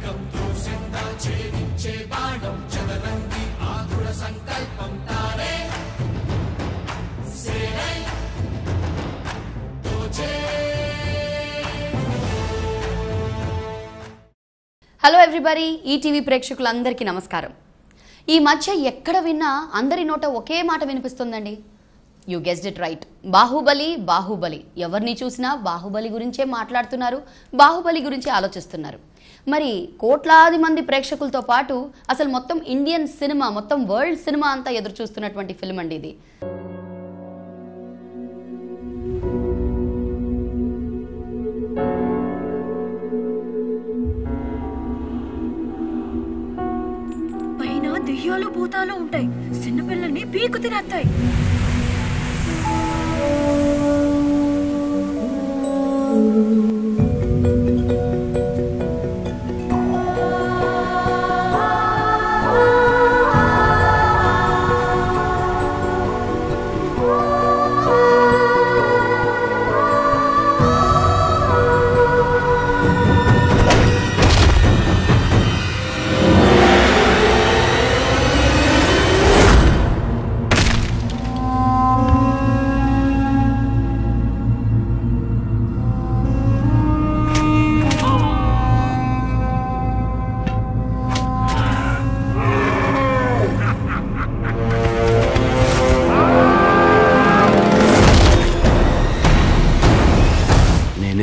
Hello everybody, ETV ప్రేక్షకులందరికీ నమస్కారం. ఈ మధ్య ఎక్కడ విన్నా అందరి నోట ఒకే మాట వినిపిస్తుందండి. You guessed it right, Baahubali. Baahubali ఎవరిని చూసినా బాహుబలి గురించే మాట్లాడుతున్నారు, బాహుబలి గురించి ఆలోచిస్తున్నారు. మరి కోట్లాది మంది ప్రేక్షకులతో పాటు అసలు మొత్తం ఇండియన్ సినిమా, మొత్తం వరల్డ్ సినిమా అంతా ఎదురు చూస్తున్నటువంటి ఫిల్మ్ అండి ఇది. దెయ్యాలు భూతాలు ఉంటాయి, చిన్నపిల్లల్ని పీకు తినేస్తాయి.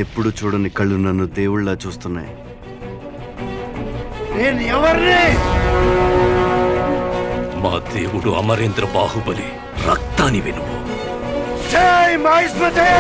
ఎప్పుడు చూడని కళ్ళు నన్ను దేవుళ్ళ చూస్తున్నాయి. నేను ఎవరిని? మా దేవుడు అమరేంద్ర బాహుబలి, రక్తాని వినువు. జై మహేశ్వరి.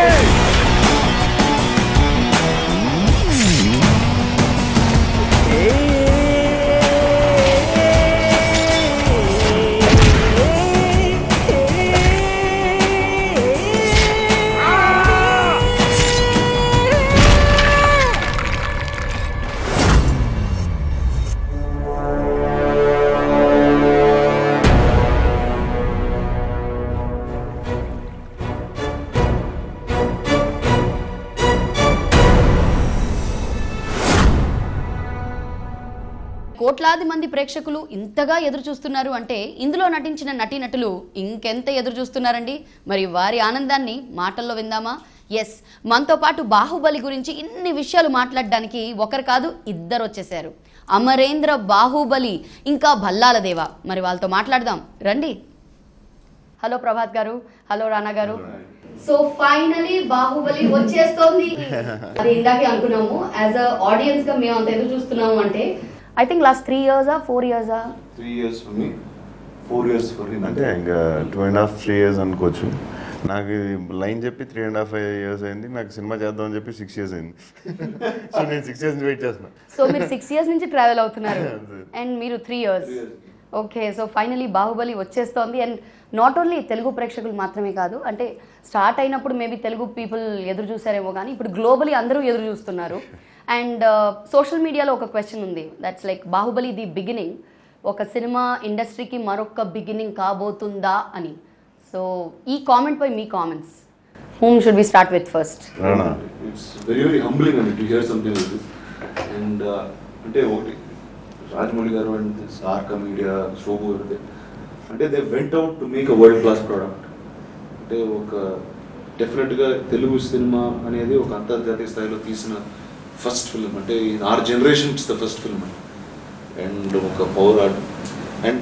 కోట్లాది మంది ప్రేక్షకులు ఇంతగా ఎదురు చూస్తున్నారు అంటే ఇందులో నటించిన నటీనటులు ఇంకెంత ఎదురు చూస్తున్నారండి. మరి వారి ఆనందాన్ని మాటల్లో విందామా? ఎస్, మనతో పాటు బాహుబలి గురించి ఇన్ని విషయాలు మాట్లాడడానికి ఒకరు కాదు, ఇద్దరు వచ్చేసారు. అమరేంద్ర బాహుబలి, ఇంకా భల్లాల దేవ. మరి వాళ్ళతో మాట్లాడదాం రండి. హలో ప్రభాత్ గారు, హలో రానా గారు. సో ఫైనలీ బాహుబలి వచ్చేస్తోంది. అది ఇందాకే అనుకున్నాము, యాజ్ అ ఆడియన్స్ గా మేము అంత ఎదురు చూస్తున్నాము అంటే I think last 3 years or 4 years? 3 years for me, 4 years for him. అంటే ఇంకా 2.5 3 years అనుకోవచ్చు. నాకు లైన్ చెప్పి 3.5 years అయింది. నాకు సినిమా చేద్దాం అని చెప్పి 6 years అయింది. సో నేను 6 years వెయిట్ చేస్తున్నా. సో మీరు 6 years నుంచి ట్రావెల్ అవుతున్నారు అండ్ మీరు 3 years. Okay, so finally Baahubali వచ్చేస్తోంది. అండ్ నాట్ ఓన్లీ తెలుగు ప్రేక్షకులు మాత్రమే కాదు, అంటే స్టార్ట్ అయినప్పుడు మేబీ తెలుగు పీపుల్ ఎదురు చూసారేమో కానీ ఇప్పుడు గ్లోబలీ అందరూ ఎదురు చూస్తున్నారు. అండ్ సోషల్ మీడియాలో ఒక క్వశ్చన్ ఉంది, that's like Baahubali the beginning, ఒక సినిమా ఇండస్ట్రీకి మరొక బిగినింగ్ కాబోతుందా అని. సో ఈ కామెంట్ పై మీ comments. Whom should we start with first? It's very very humbling to hear something like this. And అంటే ఒకటి రాజమౌళి గారు అండ్ సార్కా మీడియా శోభు గారు అంటే they went out to make a world class product. అంటే ఒక డెఫినెట్గా తెలుగు సినిమా అనేది ఒక అంతర్జాతీయ స్థాయిలో తీసిన ఫస్ట్ ఫిల్మ్. అంటే our generation it's the first film and ఒక పౌరాడు and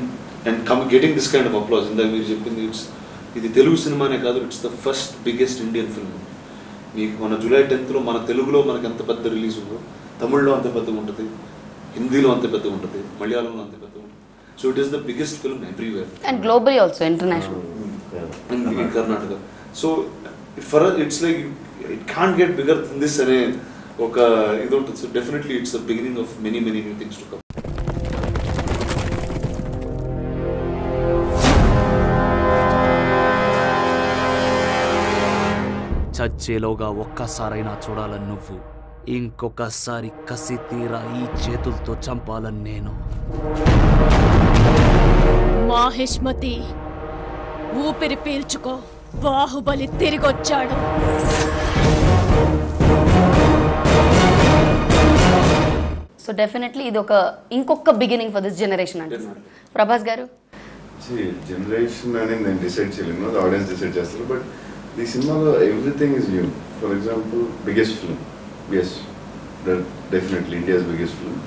getting this kind of applause. ఇందాక మీరు చెప్పింది ఇది తెలుగు సినిమానే కాదు, it's the first biggest Indian film. మీకు మన July 10th మన తెలుగులో మనకు ఎంత పెద్ద రిలీజ్ ఉందో, తమిళ్లో అంత పెద్దగా ఉంటుంది, హిందీలో అంత పెద్దగా ఉంటుంది, మలయాళంలో అంత పెద్దగా ఉంటుంది. So it is the biggest film everywhere and globally also international in Karnataka. So for it's like it can't get bigger than this అనే ఒక ఇది ఉంటుంది. So definitely it's the beginning of many many new things to come. చచ్చేలోగా ఒక్కసారైనా చూడాలని నువ్వు, ఇంకొకసారి కసి తీరా ఈ చేతులతో చంపాలని నేను. మాహిష్మతి, ఊపిరి పీల్చుకో, బాహుబలి తిరిగొచ్చాడు. సో సో డెఫినెట్లీ ఇది ఇంకొక బిగినింగ్ ఫర్ దిస్ జనరేషన్ అంటే. ప్రభాస్ గారు జనరేషన్ అని నేను డిసైడ్ చేయలేను, ఆడియన్స్ డిసైడ్ చేస్తారు. బట్ ఈ సినిమాలో everything is new. For example biggest film, yes definitely India's biggest film.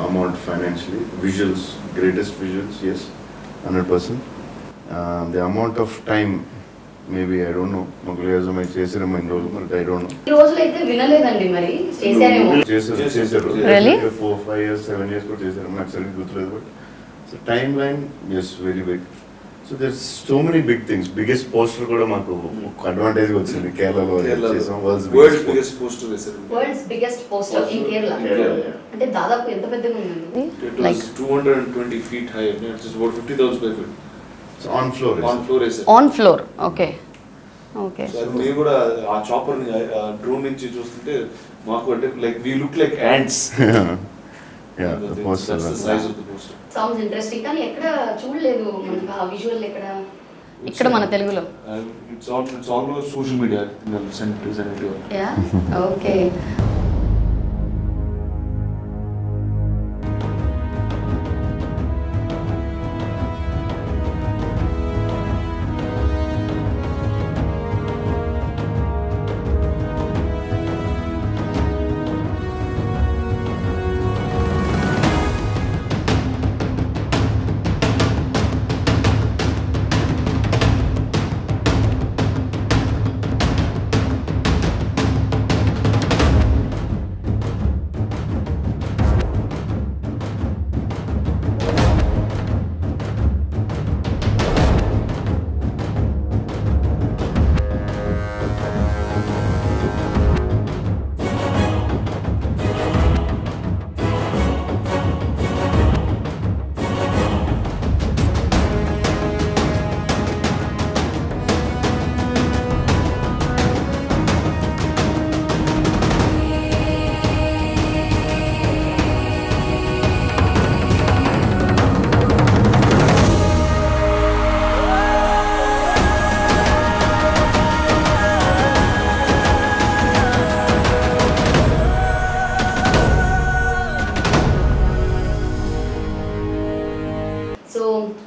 Amount financially, visuals, greatest visuals, yes 100%. The amount of time maybe I don't know, Mughal-e-Azam చేసారేమో ఇన్ని రోజులు, మరి ఐ డోంట్ నో. ఈ రోజులు అయితే వినలేదండి, మరి చేశారేమో. చేశారు Really? 4-5 years 7 years కూడా చేశారు, నాకు సరిగ్గా గుర్తులేదు. But so time line is very big. So there's so many big things. Biggest poster కూడా మాకు అడ్వాంటేజ్ వచ్చింది కేరళలో చేసాం. వరల్డ్స్ బిగ్గెస్ట్ పోస్టర్ వేశారు. World's biggest poster in Kerala. అంటే దాదాపు ఎంత పెద్దగా ఉందండి? It was 220 feet high, and it's about 50,000 square feet. So on floor వేశారు. On floor. Okay okay. So అది మేము కూడా ఆ చాపర్ ని డ్రోన్ నుంచి చూస్తుంటే మాకు అంటే like we look like ants. Yeah the poster That's the size of the poster. Sounds interesting, కానీ ఎక్కడ చూడలేదు మనకు ఆ విజువల్. ఇక్కడ మన తెలుగులో It's all over social media. They'll send it to you. Yeah okay.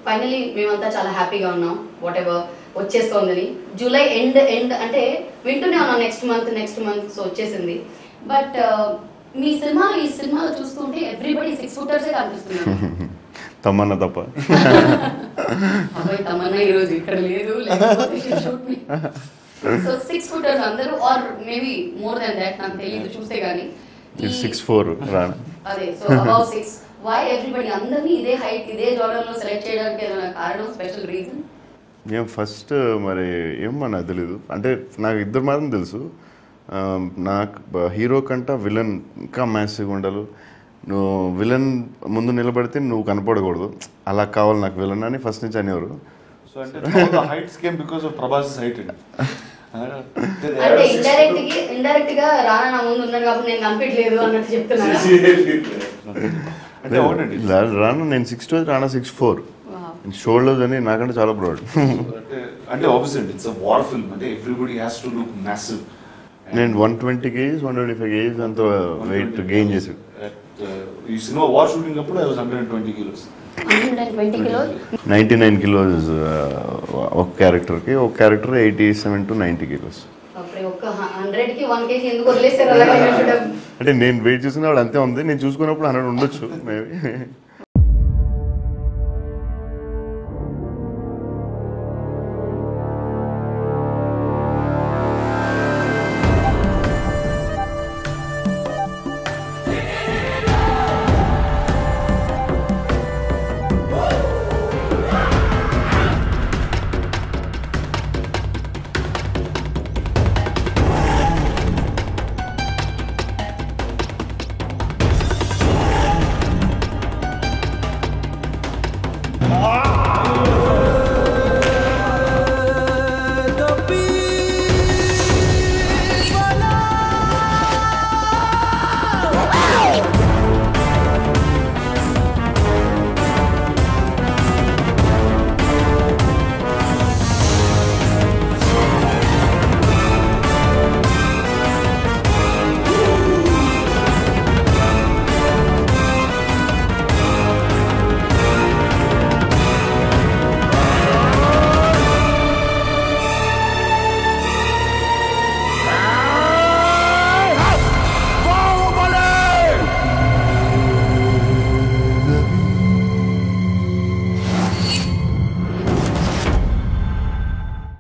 Finally మేమంతా చాలా హ్యాపీగా ఉన్నాం, వాట్ ఎవర్ వచ్చేస్తోందని. జూలై ఎండ్ అంటే వింటూనే ఉన్నాం నెక్స్ట్ మంత్ సో వచ్చేసింది. బట్ ఈ సినిమాలో చూస్తుంటే ఎవ్రీబడి 6 ఫూటర్సే కనిపిస్తున్నారు. తమన్నా తప్ప. అబ్బాయి తమన్నా ఈరోజు ఇక్కడ లేదు, సో 6 ఫూటర్స్ అందరూ, or maybe more than that, నాకు తెలియదు చూస్తే గానీ. 6'4" రానా. అదే, సో అబౌవ్ 6. వై ఎవ్రీబడి అందరినీ ఇదే హైట్ ఇదే జోనర్ లో సెలెక్ట్ చేయడానికి ఏదైనా కారణం, స్పెషల్ రీజన్? ఏం ఫస్ట్ మరి ఏమో నాకు తెలీదు. అంటే నాకు ఇద్దరు మాత్రం తెలుసు. నాకు హీరో కంటే విలన్ ఇంకా మ్యాసివ్గా ఉండాలి. నువ్వు విలన్ ముందు నిలబడితే నువ్వు కనపడకూడదు, అలా కావాలి నాకు విలన్ అని ఫస్ట్ నుంచి అనేవారు. సో అంటే heights came because of Prabhas height. అంటే ఇండైరెక్ట్ గా రానా నా ముందు ఉన్నాడు కాబట్టి నేను కనిపించలేదు అన్నట్టు చెప్తున్నాను. రానా నేను 6'2", రానా 6'4". షోల్డర్స్ అని నాకంటే చాలా బ్రాడ్. అంటే opposite, it's a war film. అంటే everybody has to look massive. నేను 120 kgs 125 kgs అంత వెయిట్ గెయిన్ చేశాడు. ఈ సినిమా వార్ షూటింగ్ అప్పుడు I was 120 kilos. 120 kilos 99 kilos ఒక క్యారెక్టర్కి. ఒక క్యారెక్టర్ 87 to 90 kilos. ఒక 100 కి 1 kg ఎందుకు వదిలేసారు అలా? అంటే నేను వెయిట్ చూసిన వాడు అంతే ఉంది, నేను చూసుకున్నప్పుడు 100 ఉండొచ్చు మేబీ.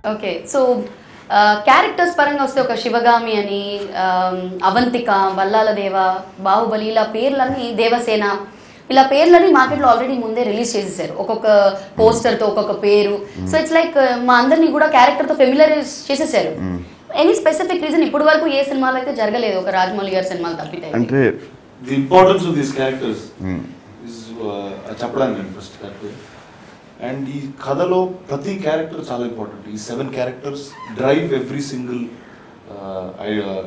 ఓకే, సో క్యారెక్టర్స్ పరంగా వస్తే ఒక శివగామి అని, అవంతిక, వల్లాల దేవ, బాహుబలి ఇలా పేర్లన్నీ, దేవసేన ఇలా పేర్లని మార్కెట్లో ఆల్రెడీ ముందే రిలీజ్ చేసేసారు ఒక్కొక్క పోస్టర్తో ఒక్కొక్క పేరు. సో ఇట్స్ లైక్ మా అందరినీ కూడా క్యారెక్టర్తో ఫెమిలరైజ్ చేసేసారు. ఎనీ స్పెసిఫిక్ రీజన్ ఇప్పటి వరకు ఏ సినిమాలో అయితే జరగలేదు, ఒక రాజమౌళి గారి సినిమాలు తప్పితే. అంటే the importance of these characters చెప్పడానికి ఫస్ట్ క్యారెక్టర్. అండ్ ఈ కథలో ప్రతి క్యారెక్టర్ చాలా ఇంపార్టెంట్. ఈ 7 characters drive every single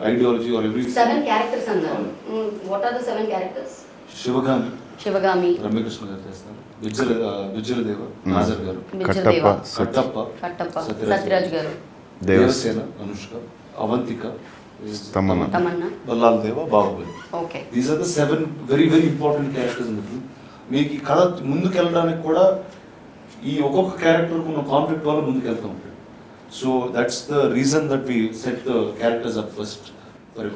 ideology or every 7 characters అన్నారు. What are the 7 characters? Sivagami Ramya Krishna garu చేస్తారు, విజ్జలదేవ, నాజర్ గారు, కట్టప్ప, సత్యరాజ్ గారు, Devasena, Anushka, Avantika, Tamannaah, Vallala Deva, Baahubali. Okay, these are the 7 very very important characters in the film. మీకు ఈ కథ ముందుకెళ్ళడానికి కూడా ఈ ఒక్కొక్క క్యారెక్టర్ ఉన్న కాన్ఫ్లిక్ట్ వల్ల ముందుకెళ్తూ ఉంటాడు. So that's the reason that we set the characters up first.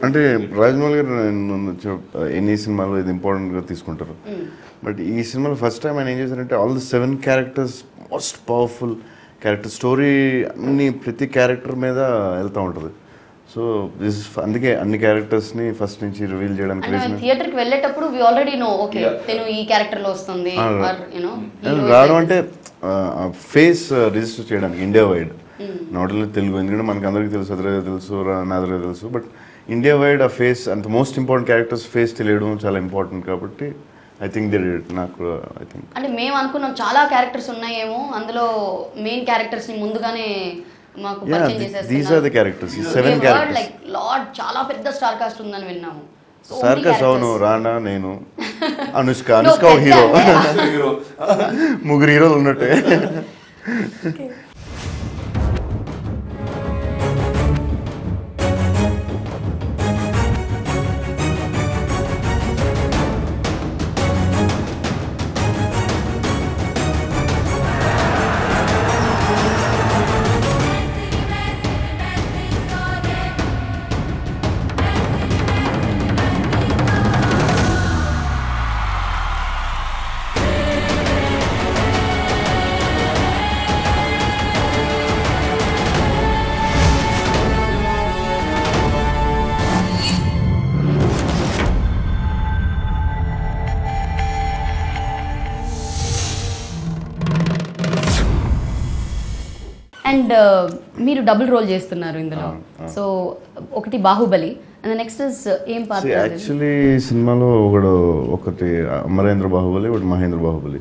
అంటే రాజమౌళి గారు ఎన్ని సినిమాలు ఇది ఇంపార్టెంట్గా తీసుకుంటారు. బట్ ఈ సినిమాలో ఫస్ట్ టైం ఆయన ఏం చేశారంటే all the 7 characters most powerful character, story అన్ని ప్రతి క్యారెక్టర్ మీద వెళ్తూ ఉంటుంది. సో దిస్ అందుకే అన్ని క్యారెక్టర్స్ని ఫస్ట్ నుంచి రివీల్ చేయడానికి థియేటర్కి వెళ్ళేటప్పుడు వి ఆల్రెడీ నో ఓకే తను ఈ క్యారెక్టర్లో వస్తుంది. రావడం అంటే ఫేస్ రిజిస్టర్ చేయడానికి India wide, not only Telugu. ఎందుకంటే మనకి అందరికీ తెలుసు, అదరగా తెలుసు, నాదరగా తెలుసు. బట్ ఇండియా వైడ్ ఆ ఫేస్ అంత మోస్ట్ ఇంపార్టెంట్ క్యారెక్టర్స్ ఫేస్ తెలియడం చాలా ఇంపార్టెంట్. కాబట్టి ఐ థింక్ దే డిడ్. నాకు ఐ థింక్ అంటే మేము అనుకున్నాం చాలా క్యారెక్టర్స్ ఉన్నాయేమో, అందులో మెయిన్ క్యారెక్టర్స్ ని ముందుగానే మాకు పరిచయం చేసేస్తున్నారు. దీస్ ఆర్ ద క్యారెక్టర్స్, ఈ 7 క్యారెక్టర్స్. లైక్ లార్డ్ చాలా పెద్ద స్టార్ కాస్ట్ ఉందని విన్నాము. స్టార్ కాస్ట్ అవును, రానా, నేను, అనుష్క ఒక హీరో, ముగ్గురు హీరోలు ఉన్నట్టే. అండ్ మీరు డబుల్ రోల్ చేస్తున్నారు ఇందులో. సో ఒకటి బాహుబలి అండ్ నెక్స్ట్ ఇస్ ఏం పాత్ర? యాక్చువల్లీ సినిమాలో ఒకటి అమరేంద్ర బాహుబలి, ఒకటి మహేంద్ర బాహుబలి.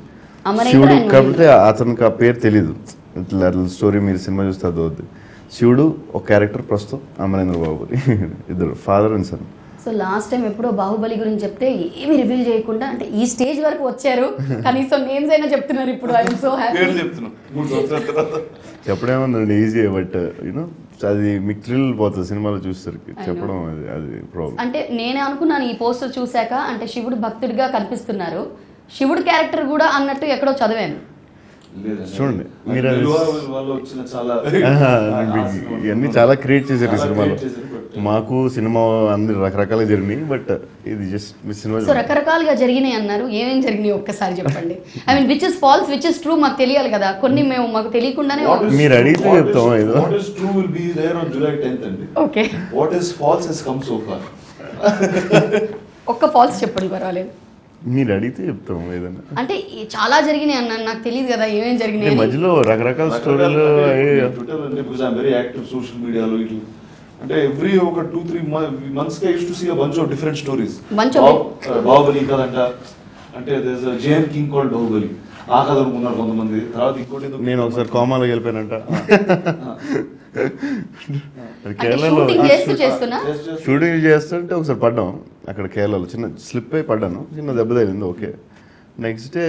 అమరేంద్ర కాకపోతే అతనికి ఆ పేరు తెలీదు. ఇట్లా స్టోరీ మీరు సినిమా చూస్తే అదవుద్ది. శివుడు ఒక క్యారెక్టర్, ప్రస్తుతం అమరేంద్ర బాహుబలి, ఇద్దరు father and son. So last time ఎప్పుడో బాహుబలి గురించి చెప్తే ఏమి రివీల్ చేయకుండా, అంటే ఈ స్టేజ్ వరకు వచ్చారు, కనీసం నేమ్స్ అయినా చెప్తున్నారు. ఇప్పుడు ఐఎమ్ సో హ్యాపీ. చెప్పడేమన్నా ఈజీ, బట్ యూనో అది మీకు థ్రిల్ పోతుంది సినిమాలో చూసేసరికి చెప్పడం. అది ప్రాబ్లం. అంటే నేనే అనుకున్నాను ఈ పోస్టర్ చూశాక, అంటే శివుడు భక్తుడిగా కనిపిస్తున్నారు, శివుడు క్యారెక్టర్ కూడా అన్నట్టు ఎక్కడో చదివాను. చూడండి మీరు చాలా ఇవన్నీ చాలా క్రియేట్ చేశారు ఈ సినిమాలో. మాకు సినిమా అన్ని రకరకాలుగా జరిగినాయి, బట్ ఇది జస్ట్ మీ సినిమా. సో రకరకాలుగా జరిగినాయి అన్నారు, ఏమేమి జరిగినాయి ఒక్కసారి చెప్పండి. I mean which is false, which is true మాకు తెలియాలి కదా. కొన్ని మేము మాకు తెలియకుండానే మీరు అడిగితే చెప్తాం. ఏదో what is true will be there on July 10th అండి. Okay, what is false has come so far. ఒక్క ఫాల్స్ చెప్పండి పర్వాలేదు. మీరు అడిగితే చెప్తాం ఏదన్నా. అంటే చాలా జరిగినాయి అన్న, నాకు తెలియదు కదా ఏమేమి జరిగినాయి. మధ్యలో రకరకాల స్టోరీలు. ట్విట్టర్ అంటే because I am very active social మీడియాలో. ఇట్లా అంటే ఎవ్రీ ఒక 2-3 months కి I used to see a bunch of different stories. Baahubali కదంట, అంటే there is a Jain king called Baahubali, ఆ కథ అనుకున్నారు కొంతమంది. తర్వాత ఇంకోటి నేను ఒకసారి కోమాలో వెళ్ళిపోయానంట. కేరళలో షూటింగ్ చేస్తుంటే ఒకసారి పడ్డాం అక్కడ కేరళలో, చిన్న స్లిప్ అయి పడ్డాను, చిన్న దెబ్బ తగిలింది. ఓకే, నెక్స్ట్ డే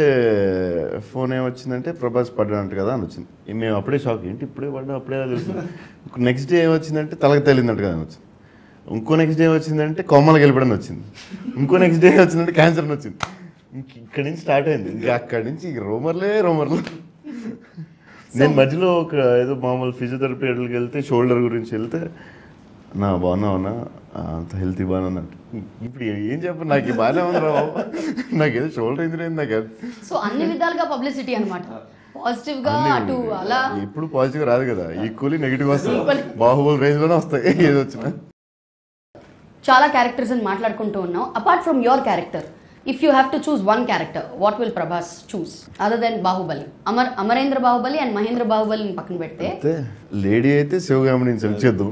ఫోన్ ఏమొచ్చిందంటే ప్రభాస్ పడ్డానంట కదా అని వచ్చింది. మేము అప్పుడే షాక్, ఏంటి ఇప్పుడే పడ్డా, అప్పుడే తెలుస్తుంది. నెక్స్ట్ డే ఏమొచ్చిందంటే తలకి తగిలిందంట కదా అని వచ్చింది. ఇంకో నెక్స్ట్ డే వచ్చిందంటే కోమాలకు వెళ్ళిపోవడం వచ్చింది. ఇంకో నెక్స్ట్ డే వచ్చిందంటే క్యాన్సర్ అని వచ్చింది. ఇక్కడి నుంచి స్టార్ట్ అయింది. ఇంకా అక్కడి నుంచి రోమర్లే. నేను మధ్యలో ఒక ఏదో మామూలు ఫిజియోథెరపీ అడ్లకి వెళ్తే, షోల్డర్ గురించి వెళ్తే, నా బాగున్నావునా, అంత హెల్తీ బాగానే ఉన్నట్టు. ఇప్పుడు ఏం చెప్పను, నాకు బాగానే ఉంది రా బాబు, నాకేదో షోల్డర్ ఇంజరీ అయింది నాకు. సో అన్ని విధాలుగా పబ్లిసిటీ అనమాట. పాజిటివ్ గా అన్నీ అటు ఉన్నాయి. అలా ఎప్పుడు పాజిటివ్ రాదు కదా, ఈక్వల్లీ నెగిటివ్ వస్తుంది. బాహుబలి రేంజ్ లోనే వస్తాయి ఏది వచ్చినా. చాలా క్యారెక్టర్స్ అని మాట్లాడుకుంటూ ఉన్నాం. Apart from your character, if you have to choose one character, what will Prabhas choose other than Baahubali? Amarendra Baahubali and Mahendra బాహుబలిని పక్కన పెడితే, అయితే లేడీ అయితే శివగామిని సెలెక్ట్ చేద్దాం,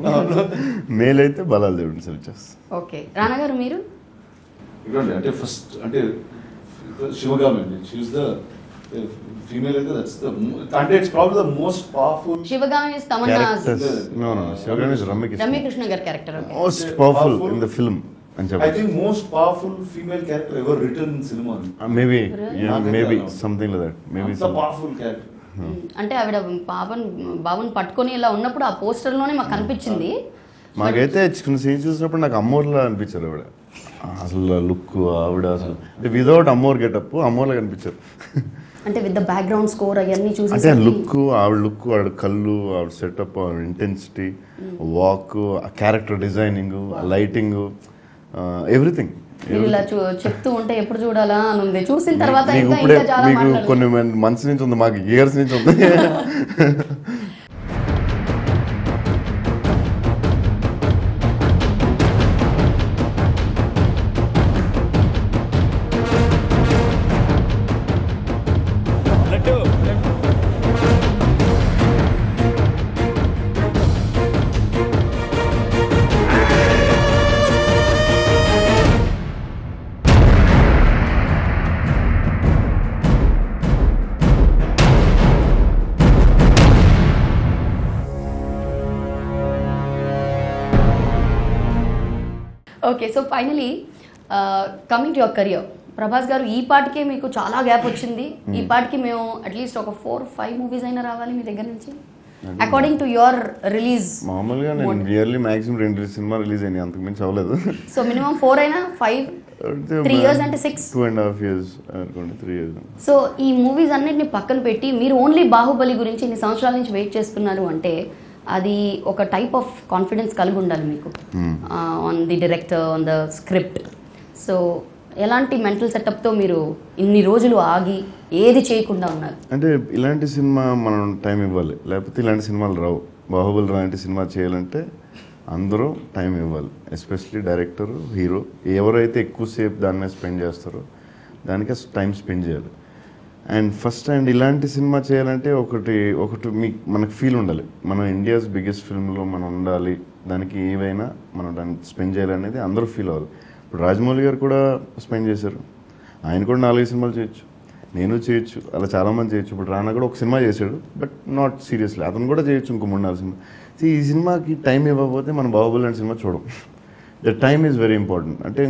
మేల్ అయితే బలాల దేవుడిని సెలెక్ట్ చేస్తాం. ఓకే రానా గారు మీరు? అంటే ఫస్ట్ అంటే శివగామి అండి, షీఈస్ ద ఫీమేల్ అయితే దట్స్ ద అంటే it's probably the most powerful. Sivagami is Tamannaah's No, Sivagami is Ramya Krishna గారి character. Okay, most powerful in the film అని I చెప్పాలి. think most powerful female character ever written in cinema. Maybe something like that, maybe It's a powerful character. అంటే ఆవిడ బాబుని పట్టుకొని ఇలా ఉన్నప్పుడు ఆ పోస్టర్ లోనే మాకు కనిపించింది. మాకైతే చిన్న సీన్ చూసినప్పుడు నాకు అమ్మోర్లా అనిపించారు ఆవిడ. అసలు లుక్ ఆవిడ అసలు అంటే వితౌట్ అమ్మోర్ గెటప్ అమ్మోర్లా కనిపించారు. అంటే విత్ ద బ్యాక్గ్రౌండ్ స్కోర్ అవన్నీ అంటే చూసి లుక్, ఆవిడ కళ్ళు, ఆవిడ సెటప్, ఆవిడ intensity, walk, character designing, lighting, everything. మీరు ఇలా చెప్తూ ఉంటే ఎప్పుడు చూడాలా అని ఉంది. చూసిన తర్వాత మీకు ఇంకా ఇప్పుడే చాలా మీకు మాట్లాడాలి. కొన్ని మంత్స్ నుంచి ఉంది, మాకు ఇయర్స్ నుంచి ఉంది. Okay, so finally coming to your career, Prabhas గారు ఈ పాటికే మీకు చాలా గ్యాప్ వచ్చింది. ఈ పాటికి మేము అట్లీస్ట్ ఒక 4-5 మూవీస్ అయినా రావాలి మీ దగ్గర నుంచి అకార్డింగ్ టు యువర్ రిలీజ్. మామూలుగా నేను ఇయర్లీ మాక్సిమం 2 సినిమా రిలీజ్ అయినాయి, అంతకు మించి అవ్వలేదు. సో మినిమం 4 అయినా 5, 3 years అంటే 6, 2.5 years అనుకోండి, 3 years. సో ఈ మూవీస్ అన్నిటిని పక్కన పెట్టి మీరు ఓన్లీ బాహుబలి గురించి ఇన్ని సంవత్సరాల నుంచి వెయిట్ చేస్తున్నారు అంటే అది ఒక టైప్ ఆఫ్ కాన్ఫిడెన్స్ కలిగి ఉండాలి మీకు on the director, on the script. So ఎలాంటి మెంటల్ సెటప్తో మీరు ఇన్ని రోజులు ఆగి ఏది చేయకుండా ఉన్నారు? అంటే ఇలాంటి సినిమా మనం టైం ఇవ్వాలి, లేకపోతే ఇలాంటి సినిమాలు రావు. బాహుబలి లాంటి సినిమా చేయాలంటే అందరూ టైం ఇవ్వాలి, ఎస్పెషలీ డైరెక్టర్, హీరో, ఎవరైతే ఎక్కువసేపు దాన్నే స్పెండ్ చేస్తారో దానికి టైం స్పెండ్ చేయాలి. అండ్ ఇలాంటి సినిమా చేయాలంటే ఒకటి మనకు ఫీల్ ఉండాలి, మనం ఇండియాస్ బిగ్గెస్ట్ ఫిల్మ్లో మనం ఉండాలి, దానికి ఏవైనా మనం దాన్ని స్పెండ్ చేయాలనేది అందరూ ఫీల్ అవ్వాలి. ఇప్పుడు రాజమౌళి గారు కూడా స్పెండ్ చేశారు, ఆయన కూడా 4 సినిమాలు చేయొచ్చు, నేను చేయొచ్చు, అలా చాలామంది చేయొచ్చు. ఇప్పుడు రానా కూడా ఒక సినిమా చేశాడు, బట్ నాట్ సీరియస్లీ, అతను కూడా చేయొచ్చు ఇంకో 3-4 సినిమా. ఈ సినిమాకి టైం ఇవ్వకపోతే మనం బాహుబలి లాంటి సినిమా చూడం. The time is very important. అంటే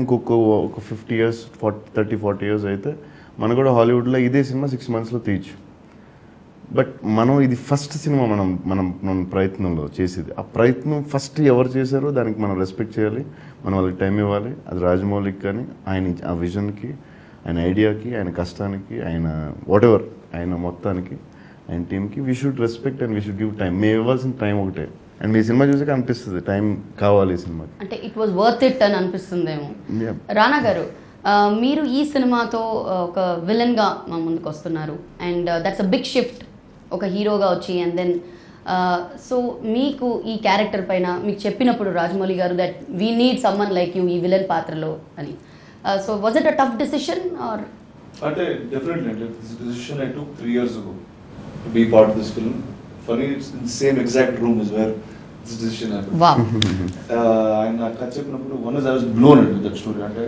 ఒక 50 years 30-40 years అయితే మనం కూడా హాలీవుడ్లో ఇదే సినిమా 6 monthsలో తీయచ్చు. బట్ మనం ఇది ఫస్ట్ సినిమా మనం ప్రయత్నంలో చేసేది. ఆ ప్రయత్నం ఫస్ట్ ఎవరు చేశారో దానికి మనం రెస్పెక్ట్ చేయాలి, మనం వాళ్ళకి టైం ఇవ్వాలి. అది రాజమౌళికి కానీ ఆయన ఆ విజన్కి, ఆయన ఐడియాకి, ఆయన కష్టానికి, ఆయన వాటెవర్, ఆయన మొత్తానికి, ఆయన టీంకి we should respect and we should give time. మేము ఇవ్వాల్సిన టైం ఒకటే. అండ్ మీ సినిమా చూసాక అనిపిస్తుంది టైం కావాలి ఈ సినిమాకి, అంటే ఇట్ వాజ్ వర్త్ ఇట్ అని అనిపిస్తుందేమో. రానా గారు, మీరు ఈ సినిమాతో ఒక విలన్గా మా ముందుకు వస్తున్నారు and that's a big shift, ఒక హీరోగా వచ్చి. అండ్ దెన్ సో మీకు ఈ క్యారెక్టర్ పైన మీకు చెప్పినప్పుడు Rajamouli garu that we need someone like you ఈ విలన్ పాత్రలో అని, so was it a tough decision or? అంటే డెఫినెట్లీ అంటే this decision I took 3 years ago to be part of this film. Funny, it's in the same exact room as where this decision happened. Wow. ఆయన నాకు కథ చెప్పినప్పుడు I was blown into that story. అంటే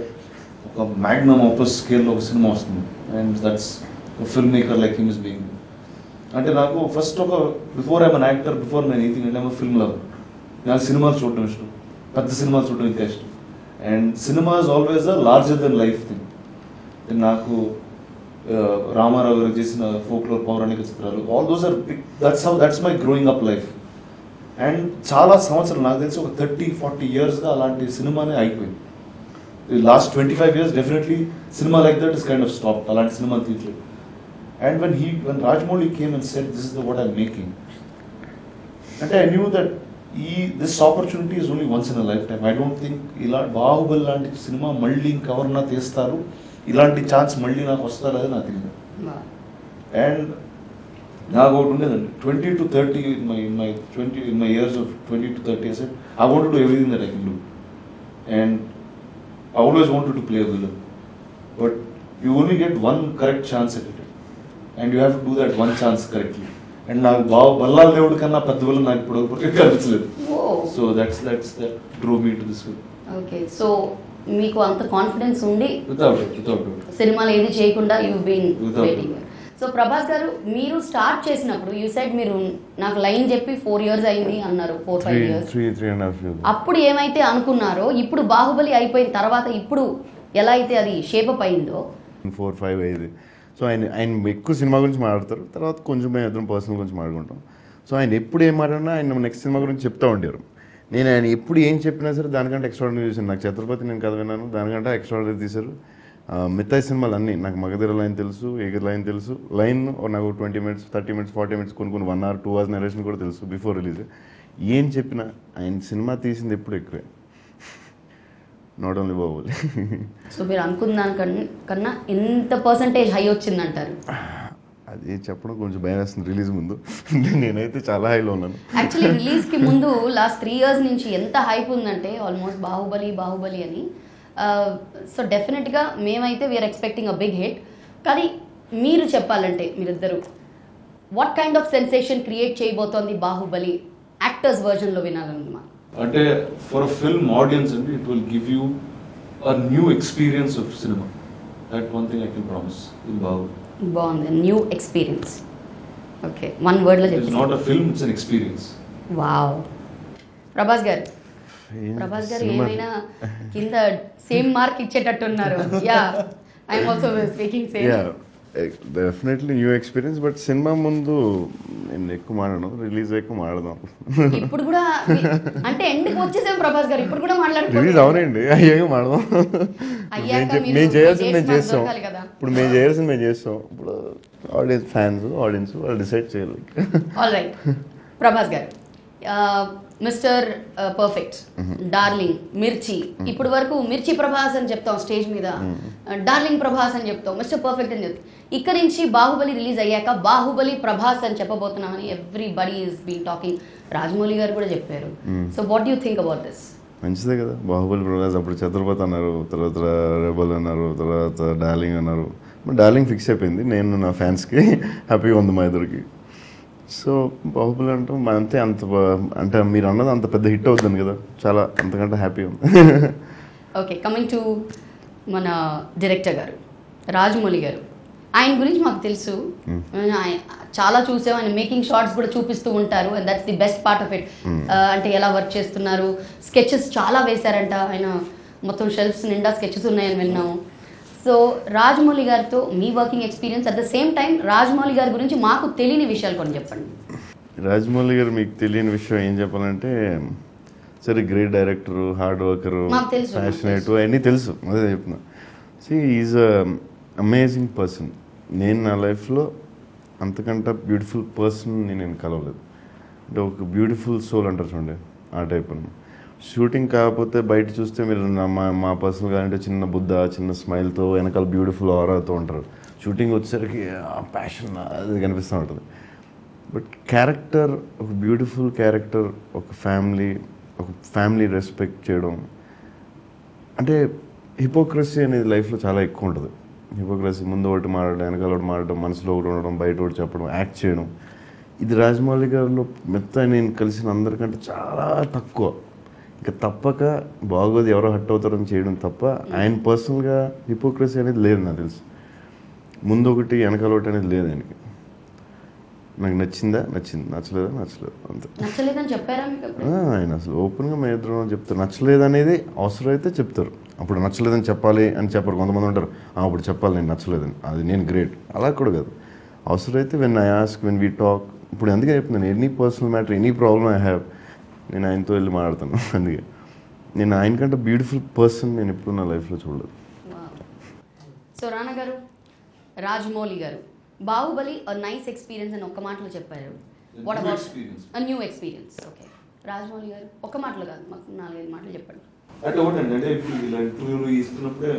ఒక Magnum ఆపస్ స్కేల్లో ఒక cinema వస్తుంది and that's film maker like him is being. అంటే నాకు first before I'm an actor, before నేను ఎనీథింగ్ అంటే ఐఎమ్ ఫిల్మ్ లవర్. నాకు సినిమాలు చూడటం ఇష్టం, పెద్ద సినిమాలు చూడటం ఇంకా ఇష్టం. And cinema is always a larger than life thing. నాకు రామారావు గారు చేసిన ఫోక్లోర్ పౌరాణిక చిత్రాలు, all those are big. That's my growing up life. And చాలా సంవత్సరాలు, నాకు తెలిసి ఒక 30-40 yearsగా అలాంటి సినిమానే అయిపోయింది. లాస్ట్ 25 years డెఫినెట్లీ సినిమా like that is kind of stop. అలాంటి సినిమాలు తీయట్లేదు. And when Rajmouli came and said this is what I'm making, అంటే I knew that this opportunity is only once in a lifetime. I don't think ఇలా బాహుబలి లాంటి cinema మళ్ళీ ఇంకెవరన్నా తీస్తారు, ఇలాంటి ఛాన్స్ మళ్ళీ నాకు వస్తారని నాకు తెలియదు. అండ్ నాకు ఒకటి ఉండేదండి 20 to 30 in my years of 20 to 30 I said I want to do everything that I can do, and I always wanted to play a villain, but you only get one correct chance at it, and you have to do that one chance correctly. And నాకు బల్లాల దేవుడి కన్నా పెద్ద villain నాకు ఇప్పుడు కనిపించలేదు. So that drove me to this film. Okay, so మీకు అంత confidence ఉండి without సినిమాలు ఏది చేయకుండా you been Without waiting. So Prabhas garu, మీరు స్టార్ట్ చేసినప్పుడు యూ సైడ్ మీరు నాకు లైన్ చెప్పి 4 years అయింది అన్నారు, 4-5 years. 3.5 years. అప్పుడు ఏమైతే అనుకున్నారో ఇప్పుడు బాహుబలి అయిపోయిన తర్వాత ఇప్పుడు ఎలా అయితే అది షేపప్ అయిందో 4-5 అయింది. సో ఆయన ఎక్కువ సినిమా గురించి మాట్లాడతారు, తర్వాత కొంచెం మేము ఇద్దరం పర్సనల్ గురించి మాట్లాడుకుంటాం. సో ఆయన ఎప్పుడు ఏం మాట్లాడినా ఆయన నెక్స్ట్ సినిమా గురించి చెప్తూ ఉంటారు. నేను ఆయన ఎప్పుడు ఏం చెప్పినా సరే దానికంటే ఎక్స్ట్రాడినరీ చూసాను. నాకు ఛత్రపతి నేను కథ విన్నాను, దానికంటే ఎక్స్ట్రాడినరీ తీశారు. మిగతా సినిమాలు అన్నీ నాకు మగధీర లైన్ తెలుసు, ఏగర్ లైన్ తెలుసు, లైన్ నాకు 20 minutes 30 minutes 40 minutes కొన్ని 1 hour 2 hours నరేషన్ కూడా తెలుసు బిఫోర్ రిలీజ్. ఏం చెప్పినా ఆయన సినిమా తీసింది ఎప్పుడు ఎక్కువే, నాట్ ఓన్లీ బాహుబలి. సో మీరు అనుకున్న దానికన్నా ఎంత పర్సంటేజ్ హై వచ్చిందంటారు? అది చెప్పడం కొంచెం భయం వేస్తుంది రిలీజ్ ముందు. నేనైతే చాలా హైలో ఉన్నాను. యాక్చువల్లీ రిలీజ్కి ముందు లాస్ట్ 3 years నుంచి ఎంత హైప్ ఉందంటే ఆల్మోస్ట్ బాహుబలి అని. సో డెఫినెట్గా మేమైతే we are expecting a big hit. కానీ మీరు చెప్పాలంటే మీరిద్దరు what kind of sensation create చేయబోతోంది బాహుబలి యాక్టర్స్ వర్జన్లో వినాలన్నమాట. అంటే ఫర్ అ ఫిల్మ్ ఆడియన్స్ అండి it will give you a new experience of cinema. That one thing I can promise in Baahubali. బాగుంది, న్యూ ఎక్స్పీరియన్స్. ఓకే, 1 wordలో it's not a film, it's an experience. Wow. Prabhas garu ఏమైనా కింద same mark ఇచ్చేటట్టున్నారు. Yeah, I'm also speaking same. Definitely new experience. But cinema ముందు నేను ఎక్కువ మాట్లాడను, release ఎక్కువ మాట్లాడదాం. ఇప్పుడు కూడా అంటే ఎండ్కి వచ్చేసాం ప్రభాస్ గారు, ఇప్పుడు కూడా రిలీజ్ అవునండి, అయ్యాక మాడదాం. మేము చేయాల్సింది మేము చేస్తాం, ఇప్పుడు మేము చేయాల్సింది మేము చేస్తాం. ఇప్పుడు ఆడియన్స్ వాళ్ళు డిసైడ్ చేయాలి. ఆల్ రైట్ ప్రభాస్ గారు, మిస్టర్ పర్ఫెక్ట్, డార్లింగ్, మిర్చి, ఇప్పుడు వరకు మిర్చి ప్రభాస్ అని చెప్తాం స్టేజ్ మీద, డార్లింగ్ ప్రభాస్ అని చెప్తాం, మిస్టర్ పర్ఫెక్ట్ అని చెప్తాం. ఇక్కడ నుంచి బాహుబలి రిలీజ్ అయ్యాక బాహుబలి ప్రభాస్ అని చెప్పబోతున్నామని everybody is been talking. Rajamouli garu కూడా చెప్పారు. So what do you think about this? మంచిదే కదా, బాహుబలి ప్రభాస్. అప్పుడు ఛత్రపతి అన్నారు, తర్వాత రెబల్ అన్నారు, తర్వాత డార్లింగ్ అన్నారు. డార్లింగ్ ఫిక్స్ అయిపోయింది. నేను నా ఫ్యాన్స్కి హ్యాపీగా ఉంది మా ఇద్దరికి. సో బాహుబలి అంతే అంటే మీరు అన్నది అంత పెద్ద హిట్ అవుతుంది కదా, చాలా అంతకంటే హ్యాపీ ఉంది. ఓకే, కమింగ్ టు మన డైరెక్టర్ గారు రాజమౌళి గారు, ఆయన గురించి మాకు తెలుసు, చాలా చూసాం. ఆయన మేకింగ్ షార్ట్స్ కూడా చూపిస్తూ ఉంటారు, and that's the best part of it. అంటే ఎలా వర్క్ చేస్తున్నారు, స్కెచెస్ చాలా వేశారంట ఆయన, మొత్తం షెల్ఫ్స్ నిండా స్కెచెస్ ఉన్నాయని విన్నాము. సో రాజమౌళి గారితో మీ working experience, at the same time Rajamouli గారి గురించి మాకు తెలియని విషయాలు కొన్ని చెప్పండి. రాజమౌళి గారు మీకు తెలియని విషయం ఏం చెప్పాలంటే, సరే great director, hard worker, passionate, అన్నీ తెలుసు, అదే చెప్తున్నా. Is amazing person. నేను నా లైఫ్లో అంతకంటే బ్యూటిఫుల్ పర్సన్ నేను కలవలేదు. అంటే ఒక బ్యూటిఫుల్ సోల్ అంటారు చూడండి, ఆ టైప్ అని. షూటింగ్ కాకపోతే బయట చూస్తే మీరు మా పర్సనల్గా అంటే చిన్న బుద్ధ, చిన్న స్మైల్తో, వెనకాల బ్యూటిఫుల్ ఆరాతో ఉంటారు. షూటింగ్ వచ్చేసరికి ఆ ప్యాషన్ అది కనిపిస్తూ ఉంటుంది. బట్ క్యారెక్టర్, ఒక బ్యూటిఫుల్ క్యారెక్టర్, ఒక ఫ్యామిలీ రెస్పెక్ట్ చేయడం, అంటే హిపోక్రసీ అనేది లైఫ్లో చాలా ఎక్కువ ఉంటుంది. హిపోక్రసీ, ముందు ఒకటి మారడం, వెనకాల ఒకటి మారడం, మనసులో ఒకటి ఉండడం, బయట ఒకటి చెప్పడం, యాక్ట్ చేయడం. ఇది రాజమౌళి గారిలో నేను కలిసిన అందరికంటే చాలా తక్కువ. ఇంకా తప్పక బాగోదు, ఎవరో హట్ అవుతారని చేయడం తప్ప ఆయన పర్సనల్గా హిపోక్రసీ అనేది లేదు నాకు తెలుసు. ముందు ఒకటి వెనకాల ఒకటి అనేది లేదు ఆయనకి. నాకు నచ్చింది, నచ్చలేదు అంతే. నచ్చలేదని చెప్పారా? ఆయన అసలు ఓపెన్గా మేము ఇద్దరం చెప్తారు. నచ్చలేదు అనేది అవసరం అయితే చెప్తారు. అప్పుడు నచ్చలేదని చెప్పాలి అని చెప్పరు. కొంతమంది ఉంటారు, అప్పుడు చెప్పాలి నేను నచ్చలేదని, అది నేను గ్రేట్, అలా కూడా కాదు. అవసరం అయితే when I ask, when we talk. ఇప్పుడు అందుకే చెప్తున్నాను, any personal matter, any problem I have, నేను ఆయనతో వెళ్ళి మాట్లాడతాను. అందుకే నేను ఆయనకంటే బ్యూటిఫుల్ పర్సన్ నేను ఎప్పుడు నా లైఫ్లో చూడలేదు. సో రానా గారు, రాజమౌళి గారు, బాహుబలి నైస్ ఎక్స్పీరియన్స్ అని ఒక్క మాటలో చెప్పారు. What about new experience? Okay, Rajamouli గారు ఒక్క మాటలో కాదు, మాకు 4-5 మాటలు చెప్పండి. అంటే ఒకటండి, అంటే ఇప్పుడు ఇలా ఇంటర్వ్యూలు ఇస్తున్నప్పుడే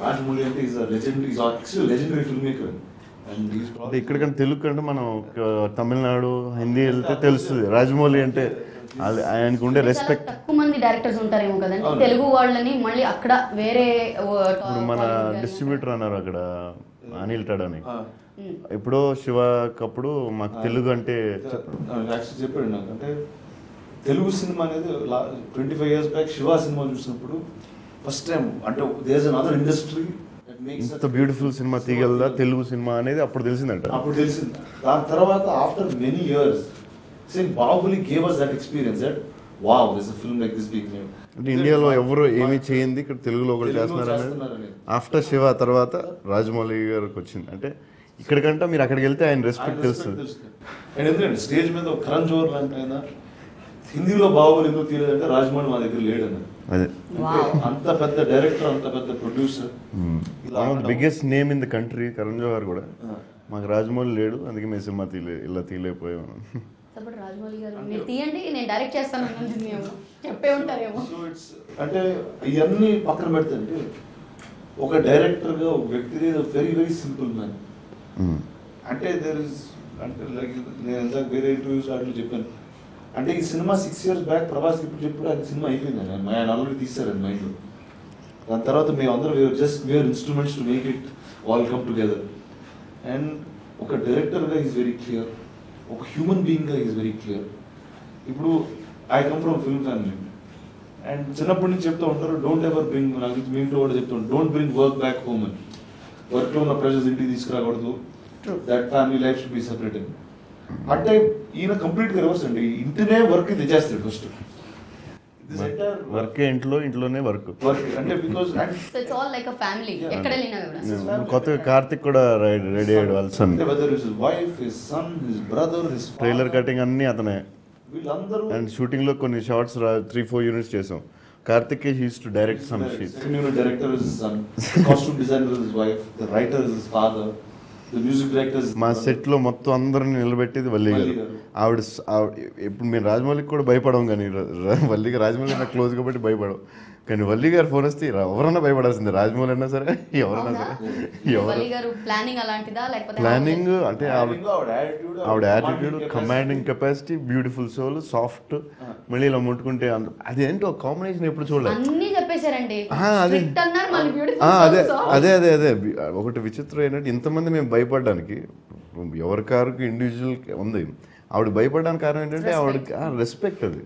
రాజమౌళి అంటే is legendary film maker. And he's అంటే probably ఇక్కడికంటే తెలుగు కంటే మనం తమిళనాడు హిందీ వెళ్తే తెలుస్తుంది. రాజమౌళి అంటే ఆయనకు ఉండే రెస్పెక్ట్. తక్కువ మంది డైరెక్టర్స్ ఉంటారేమో కదండి తెలుగు వాళ్ళని మళ్ళీ అక్కడ వేరే ఇప్పుడు మన డిస్ట్రిబ్యూటర్ అన్నారు అక్కడ అనిల్ టడ్ అని. ఇప్పుడు శివకప్పుడు మాకు తెలుగు అంటే యాక్చువల్లీ చెప్పాడు నాకు. అంటే తెలుగు సినిమా అనేది 25 years బ్యాక్ శివ సినిమా చూసినప్పుడు ఫస్ట్ టైం అంటే దేర్ అనదర్ ఇండస్ట్రీ ఇంత బ్యూటిఫుల్ సినిమా తీయగలదా తెలుగు సినిమా అనేది అప్పుడు తెలిసిందంట. అప్పుడు తెలిసింది. దాని తర్వాత after many years same Baahubali gave us that experience that wow there's a film like this being made. అంటే ఇండియాలో ఎవరు ఏమీ చేయింది ఇక్కడ తెలుగులో ఒకటి చేస్తున్నారు అనేది ఆఫ్టర్ శివ తర్వాత రాజమౌళి గారికి వచ్చింది. అంటే ఇక్కడికంటే మీరు అక్కడికి వెళ్తే ఆయన రెస్పెక్ట్ తెలుస్తుంది. అండ్ ఎందుకంటే స్టేజ్ మీద ఒక కరణ్ జోహర్ లాంటి ఆయన హిందీలో బాహుబలి ఎందుకు తీయలేదంటే రాజమౌళి మా దగ్గర లేడన్నారు. అదే అంత పెద్ద డైరెక్టర్, అంత పెద్ద producer, biggest name in the country Karan Johar కూడా మాకు రాజమౌళి లేడు అందుకే మేము సినిమా ఇలా తీయలేకపోయాము. రాజమౌళి గారు మీరు తీయండి నేను డైరెక్ట్ చేస్తాను చెప్పే ఉంటారేమో. అంటే ఇవన్నీ పక్కన పెడితే ఒక డైరెక్టర్ గా ఒక వ్యక్తిగా వెరీ వెరీ సింపుల్ మ్యాన్. అంటే దేర్ ఇస్ అంటే లైక్ నేను ఎంత వేరే ఇంటర్వ్యూస్ వాటిలో చెప్పాను. అంటే ఈ సినిమా 6 years బ్యాక్ ప్రభాస్ ఇప్పుడు చెప్పాడు అది సినిమా అయిపోయిందని ఆయన ఆల్రెడీ తీశారని మైండ్లో. దాని తర్వాత మేము అందరూ were instruments to make it all come together. And ఒక డైరెక్టర్గా ఈజ్ వెరీ క్లియర్, ఒక హ్యూమన్ బీయింగ్గా ఈజ్ వెరీ క్లియర్. ఇప్పుడు I come from film family and చిన్నప్పటి నుంచి చెప్తూ ఉంటారు డోంట్ ఎవర్ బ్రింగ్, నాకు మీ ఇంట్లో కూడా చెప్తూ ఉంటారు don't bring work back home అని. వర్క్లో ఉన్న ప్రెషర్స్ ఇంటికి తీసుకురాకూడదు, that family life should be separate అని. అంటే ఈయన కంప్లీట్గా రివర్స్ అండి, ఇంటినే వర్క్ తెచ్చేస్తాడు ఫస్ట్. వర్క్ ఇంట్లోనే వర్క్ అంటే because it's all like a family ఎక్కడ వెళ్ళినా కూడా. కొత్తగా కార్తిక్ కూడా రెడీ అయ్యాడు వాళ్ళ son. Whether his wife, his son, his brother, his trailer cutting అన్ని అతనే. వీళ్ళందరూ అండ్ షూటింగ్ లో కొన్ని షార్ట్స్ 3-4 units చేసాం. Karthik he's to direct some sheets. Director is his son, costume designer is his wife, the writer is his father, the music director. మా set లో మొత్తం అందరిని నిలబెట్టేది వల్లి గారు. ఆవిడ ఇప్పుడు మేము రాజమౌళికి కూడా భయపడం, కానీ వల్లిగా రాజమౌళి నాకు క్లోజ్ కాబట్టి భయపడం. కానీ వల్లి గారు ఫోన్ వస్తే ఎవరన్నా భయపడాల్సిందే, రాజమౌళి అయినా సరే ఎవరన్నా సరే. ప్లానింగ్ అంటే ఆవిడ attitude, commanding capacity, beautiful soul, soft, మళ్ళీ ఇలా ముట్టుకుంటే అదేంటో కాంబినేషన్ ఎప్పుడు చూడలేదు. అదే అదే అదే ఒకటి విచిత్రం ఏంటంటే ఇంతమంది మేము భయపడడానికి ఎవరి కారుకి ఇండివిజువల్ ఉంది. ఆవిడ భయపడడానికి కారణం ఏంటంటే ఆవిడకి రెస్పెక్ట్. అది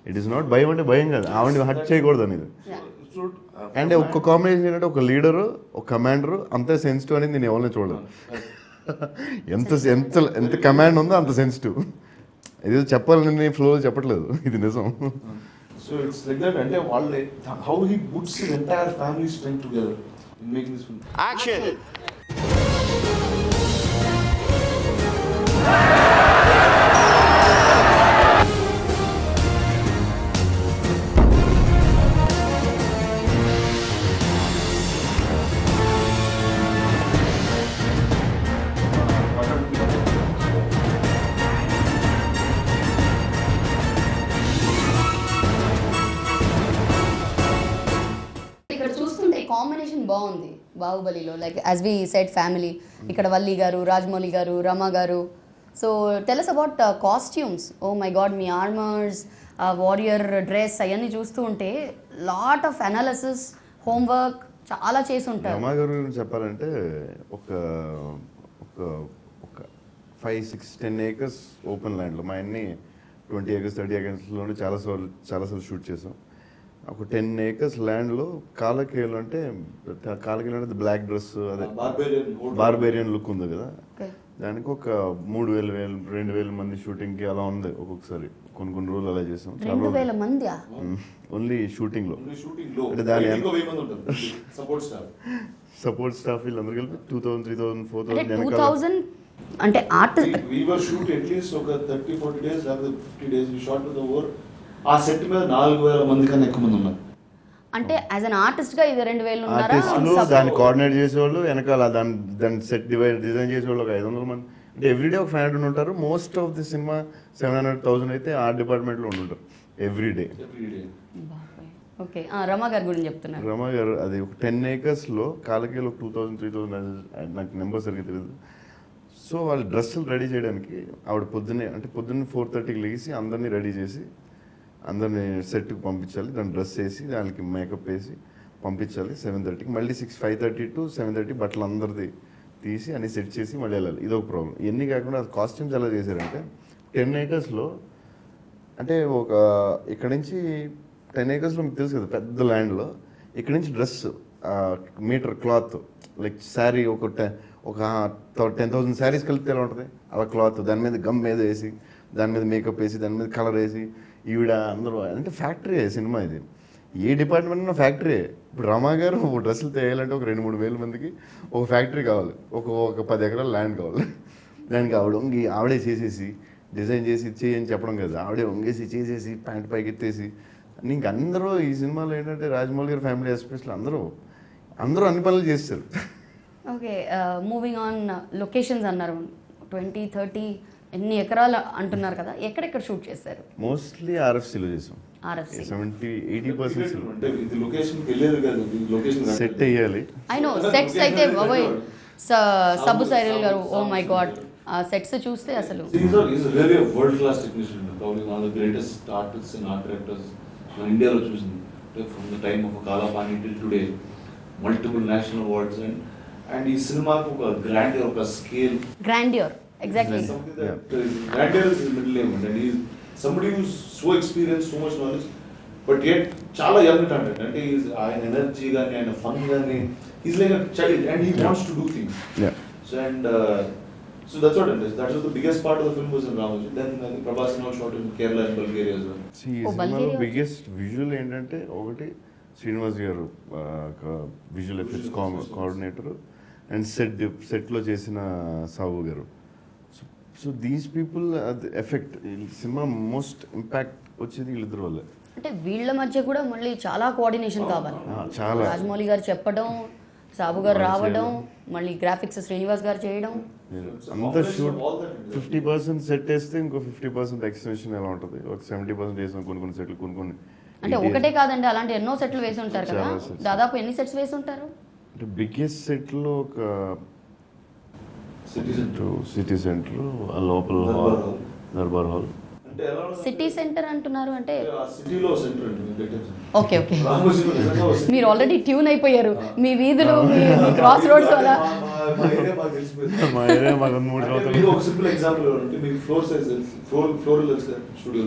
ఇట్ ఈస్ నాట్ భయం అంటే భయం కాదు, ఆవిడని హర్ట్ చేయకూడదు అనేది. అంటే ఒక్క కాంబినేషన్ ఏంటంటే ఒక లీడరు, ఒక కమాండరు అంతే సెన్సిటివ్ అనేది నేను ఎవరిని చూడలేదు. ఎంత ఎంత ఎంత కమాండ్ ఉందో అంత సెన్సిటివ్. ఇది చెప్పాలని నేను ఫ్లో చెప్పట్లేదు, ఇది నిజం. So it's like that. And how he puts his entire family strength together in making this film. Action! Combination బాగుంది బాహుబలిలో, like as we said family. ఇక్కడ Valli garu, Rajamouli garu, Rama garu. So tell us about costumes. Oh my god, మీ armours, warrior dress అవన్నీ చూస్తూ ఉంటే lot of analysis, homework చాలా చేసి ఉంటారు. రమ గారు చెప్పాలంటే ఒక 5-6-10 acres ఓపెన్ ల్యాండ్లో, మా అన్ని 20 acres 30 acresలోనే చాలాసార్లు షూట్ చేసాం. ఒక 10 acres ల్యాండ్లో కాలకేలు అంటే బ్లాక్ డ్రెస్, అదే బార్బేరియన్ లుక్ ఉంది కదా, దానికి ఒక 3,000-2,000 మంది షూటింగ్కి అలా ఉంది. ఒక్కొక్కసారి కొన్ని రోజులు అలా చేసాం. 2,000 మంది ఓన్లీ షూటింగ్ లో. అంటే దాని సపోర్ట్ స్టాఫ్ వీళ్ళందరూ కలిపి 2,000, 3,000, 4,000 అంటే artist. We were shoot at least ఒక 30-40 days, లేకపోతే 50 days we shot with the over. ఆ సెట్ మీద 4,000 మంది కన్నా ఎక్కువ మంది ఉన్నారు. అంటే యాజ్ అన్ ఆర్టిస్ట్ గా ఇది 2,000 ఆర్టిస్టులు, దాన్ని కోఆర్డినేట్ చేసేవాళ్ళు, వెనకాల దాని సెట్ డిజైన్ చేసేవాళ్ళు ఒక 500 మంది. అంటే ఎవ్రీడే ఒక 500 ఉంటారు. మోస్ట్ ఆఫ్ ది సినిమా 700,000 అయితే ఆర్ట్ డిపార్ట్మెంట్ లో ఉంటారు ఎవ్రీడే. ఓకే, రమ గారి గురించి చెప్తున్నారు. రమ గారు అది ఒక 10 acres లో కాలకేలు 2,000, 3,000, నాకు నెంబర్ సరిగ్గా తెలియదు. సో వాళ్ళు డ్రెస్సులు రెడీ చేయడానికి ఆవిడ పొద్దున్నే 4:30కి లేచి అందరినీ రెడీ చేసి అందరినీ సెట్కి పంపించాలి, దాన్ని డ్రెస్ వేసి దానికి మేకప్ వేసి పంపించాలి 7:30కి. మళ్ళీ 5:30 to 7:30 బట్టలు అందరిది తీసి అన్ని సెట్ చేసి మళ్ళీ వెళ్ళాలి. ఇదొక ప్రాబ్లం. ఇవన్నీ కాకుండా కాస్ట్యూమ్స్ ఎలా చేశారంటే 10 acresలో అంటే ఒక ఇక్కడ నుంచి 10 acresలో మీకు తెలుసు కదా పెద్ద ల్యాండ్లో, ఇక్కడ నుంచి dress meter cloth like sari ఒక 10,000 శారీస్ కలిపితే ఎలా ఉంటుంది అలా క్లాత్, దాని మీద గమ్ మీద వేసి దాని మీద మేకప్ వేసి దాని మీద కలర్ వేసి ఈవిడ అందరూ అంటే ఫ్యాక్టరీ సినిమా ఇది. ఏ డిపార్ట్మెంట్ ఫ్యాక్టరీ. ఇప్పుడు రమా గారు డ్రెస్సులు తేయాలంటే ఒక 2-3 వేల మందికి ఒక ఫ్యాక్టరీ కావాలి, ఒక 10 ఎకరాల ల్యాండ్ కావాలి. దానికి ఆవిడే చేసేసి డిజైన్ చేసి ఇచ్చేయని చెప్పడం కదా, ఆవిడే వంగేసి చేసేసి ప్యాంట్ పైకి ఎత్తేసి ఇంక అందరూ ఈ సినిమాలో ఏంటంటే రాజమౌళి గారి ఫ్యామిలీ ఎస్పెషల్ అందరూ అన్ని పనులు చేస్తారు. ఓకే, మూవింగ్ ఆన్ లొకేషన్స్ అన్నారు 20-30 ఎన్ని ఎకరాలు అంటున్నారు కదా, ఎక్కడెక్కడ షూట్ చేశారు? మోస్ట్లీ RFCలో చేసాం. 70-80% సెట్ అయ్యాలి. ఐ నో సెట్స్ అయితే బాబోయ్ సబ్బు సైరల్ గారు, ఓ మై గాడ్ ఆ సెట్స్ చూస్తే అసలు really world class technician, probably one of the greatest artists and art directors మన ఇండియాలో చూసింది. From the time of Kalapani till today multiple national awards and ఈ సినిమాకు ఒక గ్రాండియర్, ఒక scale, grandeur exactly grandeur is middle name and he somebody who's so experienced, so much knowledge, but yet చాలా young talent. అంటే ఆయన energy కానీ ఆయన fun కానీ is like a child and he wants to do things. So and so that's what it is. That was the biggest part of the film was in Ramoji. Then Prabhas now shot in Kerala and Bulgaria as well. See, సినిమాలో biggest visual ఏంటంటే ఒకటి శ్రీనివాస్ గారు visual effects coordinator and సెట్లో చేసిన సావు గారు. So these people effect cinema most impact వచ్చేది వీళ్ళిద్దరు వల్ల. అంటే వీళ్ళ మధ్య కూడా మళ్ళీ చాలా కోఆర్డినేషన్ కావాలి. చాలా రాజమౌళి గారు చెప్పడం, సాబు గారు రావడం, మళ్ళీ గ్రాఫిక్స్ శ్రీనివాస్ గారు చేయడం, అంతా షూట్ 50% సెట్ వేస్తే ఇంకో 50% ఎక్స్టెన్షన్ ఎలా ఉంటుంది, ఒక 70% వేసాం కొన్ని సెట్లు కొన్ని. అంటే ఒకటే కాదండి, అలాంటి ఎన్నో సెట్లు వేసి ఉంటారు కదా, దాదాపు ఎన్ని సెట్స్ వేసి ఉంటారు? అంటే బిగ్గెస్ట్ సెట్లో ఒక సిటీ సెంటర్ లోపల దర్బార్ హాల్. సిటీ సెంటర్ అంటున్నారు అంటే సిటీలో సెంటర్ అండి. ఓకే ఓకే, మీరు ఆల్రెడీ ట్యూన్ అయిపోయారు. మీ వీధులు, మీ క్రాస్ రోడ్స్ అలా మా ఏరియా మాకు 3 రోజులు. ఒక సింపుల్ ఎగ్జాంపుల్ అంటే మీకు ఫ్లోర్ సైజ్ ఫ్లోర్ స్టూడియో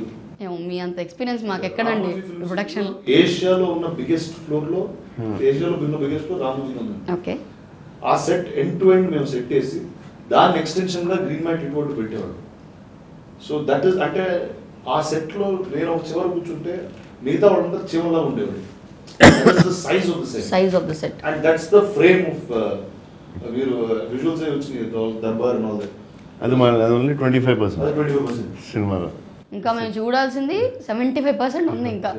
మీ అంత ఎక్స్పీరియన్స్ మాకు ఎక్కడండి ప్రొడక్షన్. ఏషియాలో ఉన్న బిగ్గెస్ట్ ఫ్లోర్ లో రామోజీ ఉంది. ఓకే, ఆ సెట్ ఎండ్ టు ఎండ్ మేము సెట్ చేసి దాని ఎక్స్టెన్షన్ గా గ్రీన్ మ్యాట్ రిపోర్ట్ పెట్టేవాడు. సో దట్ ఈస్ అంటే ఆ సెట్ లో నేను ఒక చివర కూర్చుంటే మిగతా వాళ్ళందరూ చివరిలా ఉండేవాడు. Size of the set and that's the frame of మీరు విజువల్స్ వచ్చినాయి దర్బార్ అండ్ ఆల్ దట్. అది ఓన్లీ 25% సినిమాలో. ఇంకా మేము చూడాల్సింది 75% ఉంది ఇంకా.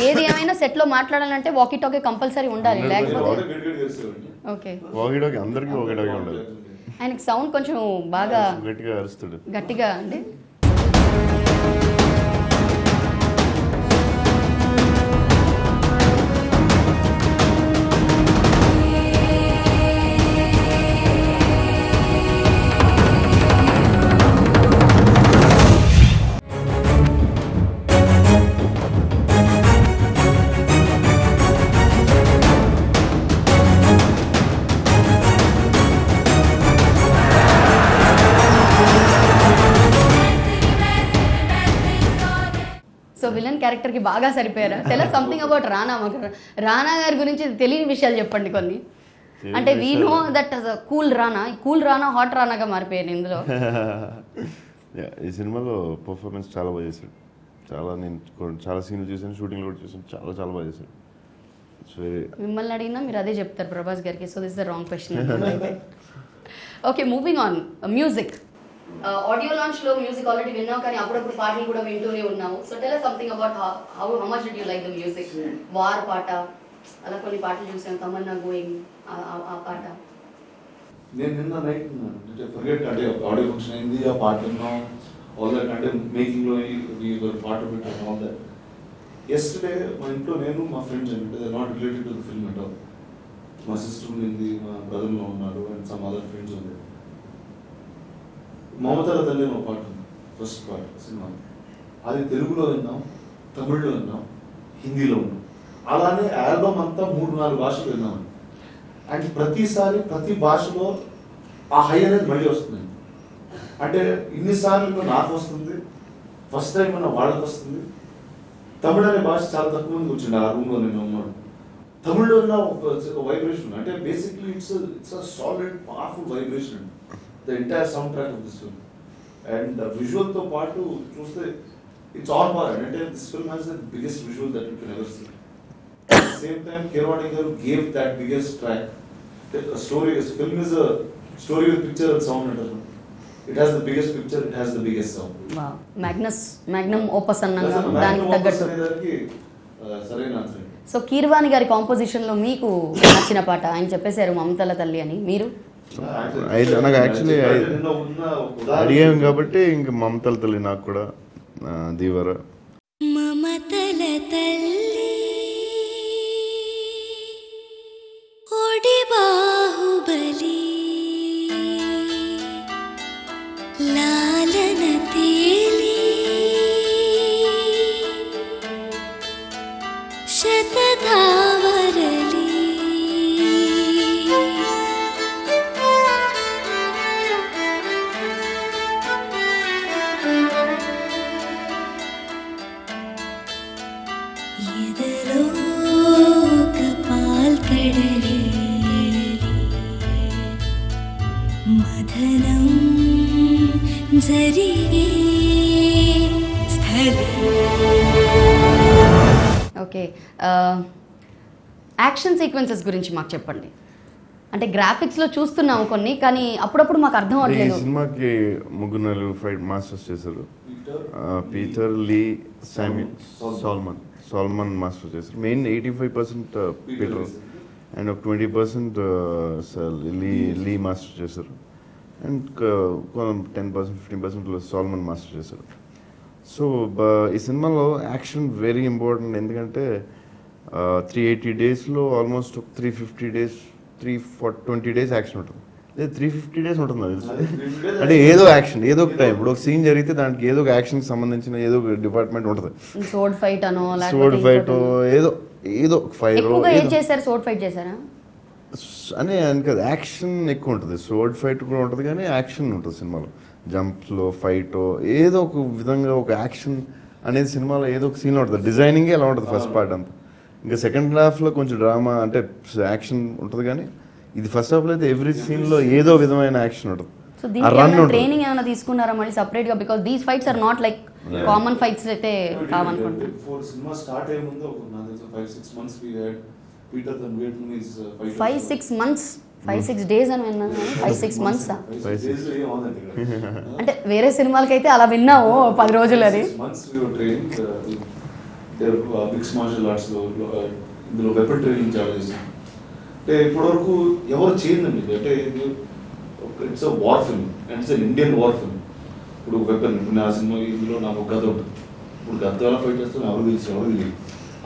ఏది ఏమైనా సెట్ లో మాట్లాడాలంటే వాకీ టాకీ కంపల్సరీ ఉండాలి, లేకపోతే ఓకే వాకీ అందరికీ వాకీ టాకీ ఉండాలి. ఆయనకి సౌండ్ కొంచెం బాగా గట్టిగా అరుస్తాడు. గట్టిగా అండి. సో విలన్ క్యారెక్టర్ కి బాగా సరిపోయారా? Tell us something about Rana. మాకు రానా గారి గురించి తెలియని విషయాలు చెప్పండి కొన్ని. అంటే we know that cool Rana hot రానాగా మారిపోయారు ఇందులో. ఈ సినిమాలో పర్ఫార్మెన్స్ చాలా బాగా చేశాడు. నేను చాలా సీన్లు చూసాను, షూటింగ్ కూడా చూసాను, చాలా బాగా చేశాడు. మిమ్మల్ని అడిగినా మీరు అదే చెప్తారు ప్రభాస్ గారికి. So this the wrong question. Okay, moving on music. Audio launch లో మ్యూజిక్ ఆల్రెడీ విన్నావు, కానీ అప్పుడప్పుడు పాటలు కూడా వింటూనే ఉన్నావు. So tell us something about how much did you like the music? War పాట అలా కొన్ని పాటలు చూసాను, తమన్నా గోయింగ్ ఆ పాట. నేను నిన్న నైట్ ఫర్గెట్ అంటే ఆడియో ఫంక్షన్ అయింది, ఆ పాట విన్నాం, ఆల్ దట్ అంటే మేకింగ్ లో పాట పెట్టాను ఆల్ దట్. ఎస్టర్డే మా ఇంట్లో నేను మా ఫ్రెండ్స్ అంటే not related to the film at all మా సిస్టర్ ఉంది, మా బ్రదర్లో ఉన్నారు, అండ్ సమ్ అదర్ ఫ్రెండ్స్ ఉంది. మమతల తల్లి ఒక పాట ఉంది, ఫస్ట్ పాట సినిమా. అది తెలుగులో విన్నాం, తమిళ్లో విన్నాం, హిందీలో విన్నాం. అలానే ఆల్బమ్ అంతా 3-4 భాషలు విన్నాం. అండ్ ప్రతిసారి ప్రతి భాషలో ఆ హై అనేది మళ్ళీ వస్తుంది. అంటే ఇన్నిసార్లు నాకు వస్తుంది, ఫస్ట్ టైం అన్న వాళ్ళకి వస్తుంది. తమిళ అనే భాష చాలా తక్కువ మంది వచ్చింది ఆ రూమ్లో నేను ఉన్నాడు. తమిళ్లో ఉన్న ఒక వైబ్రేషన్, అంటే basically it's solid powerful vibration the entire soundtrack of this film. And విజువల్తో పాటు చూస్తే ఇట్స్ ఆల్ పవర్. అంటే this film has the biggest visual that you can ever see. At the same time, Keerwani garu gave that biggest track. A story, a film is a story with picture and sound. It has the biggest picture, it has the biggest sound. Magnum opus అన్నాగా దానికి తగ్గట్టు. సరైన answer. So Keeravani గారి composition లో మీకు నచ్చిన పాట ఆయన చెప్పేశారు మమతల తల్లి అని, మీరు? నాకు యాక్చువల్లీ అడిగాం కాబట్టి ఇంక మమతల తల్లి నాకు కూడా దీవర. మమతల తల్లి ఓడి బాహుబలి లాలన తేలి శతధావరలి ఎదలోక పాల్కడలి మధనం జరిగే స్థలం. ఓకే, యాక్షన్ సీక్వెన్సెస్ గురించి మాకు చెప్పండి. అంటే గ్రాఫిక్స్లో చూస్తున్నాము కొన్ని, కానీ అప్పుడప్పుడు మాకు అర్థం ఈ అవ్వట్లేదు. సినిమాకి 3 ఫైట్ మాస్టర్స్ చేశారు. పీటర్, లీ, సాల్మన్ మాస్టర్ చేశారు. మెయిన్ 85% పీటర్ అండ్ ఒక 20% లీ మాస్టర్ చేశారు. అండ్ 10%, 15% సాల్మన్ మాస్టర్ చేశారు. సో ఈ సినిమాలో యాక్షన్ వెరీ ఇంపార్టెంట్. ఎందుకంటే 380 డేస్లో ఆల్మోస్ట్ 350 డేస్ 320 డేస్ యాక్షన్ ఉంటుంది. లేదు 350 డేస్ ఉంటుంది అంటే ఏదో యాక్షన్, ఏదో ఒక టైం. ఇప్పుడు ఒక సీన్ జరిగితే దానికి ఏదో ఒక యాక్షన్కి సంబంధించిన ఏదో ఒక డిపార్ట్మెంట్ ఉంటుంది. సోడ్ ఫైట్ అనో, సోడ్ ఫైట్, ఏదో ఫైర్ చేశారు. సోడ్ ఫైట్ చేశారా అని కదా, యాక్షన్ ఎక్కువ ఉంటుంది. సోడ్ ఫైట్ కూడా ఉంటుంది కానీ యాక్షన్ ఉంటుంది సినిమాలో. జంప్లో ఫైట్ ఏదో ఒక విధంగా ఒక యాక్షన్ అనేది సినిమాలో ఏదో ఒక సీన్లో ఉంటుంది. డిజైనింగే ఎలా ఉంటుంది ఫస్ట్ పార్ట్ అంతా. ఇంకా సెకండ్ హాఫ్లో కొంచెం డ్రామా అంటే యాక్షన్ ఉంటుంది. కానీ ఇది ఫస్ట్ హాఫ్లో అయితే ఎవ్రీ సీన్లో ఏదో విధమైన యాక్షన్ ఉంటుంది. సో దీనికి ట్రైనింగ్ ఏమైనా తీసుకున్నారా మళ్ళీ సపరేట్ గా? Because these fights are not like common fights అయితే కావనుకుంటా. ఫర్ సినిమా స్టార్ట్ అయ్యే ముందు ఒక నాకు 5-6 months we had Peter then wait to his fight. 5-6 months 5-6 days అని విన్నాను. 5-6 months అంటే వేరే సినిమాలకైతే అలా విన్నాము 10 రోజులు అది. 6 months we were training there mix martial arts లో ఇందులో వెపన్ ట్రైనింగ్ చాలా చేశాం. అంటే ఇప్పటివరకు ఎవరు చేయదండి. అంటే it's a war film and it's an Indian war film. ఇప్పుడు వెపన్, ఇప్పుడు నా సినిమా ఇందులో నాకు ఒక గద ఉంటుంది. ఇప్పుడు గద్ద ఎలా ఫైట్ చేస్తాను ఎవరు తెలుసు, ఎవరు తెలియదు.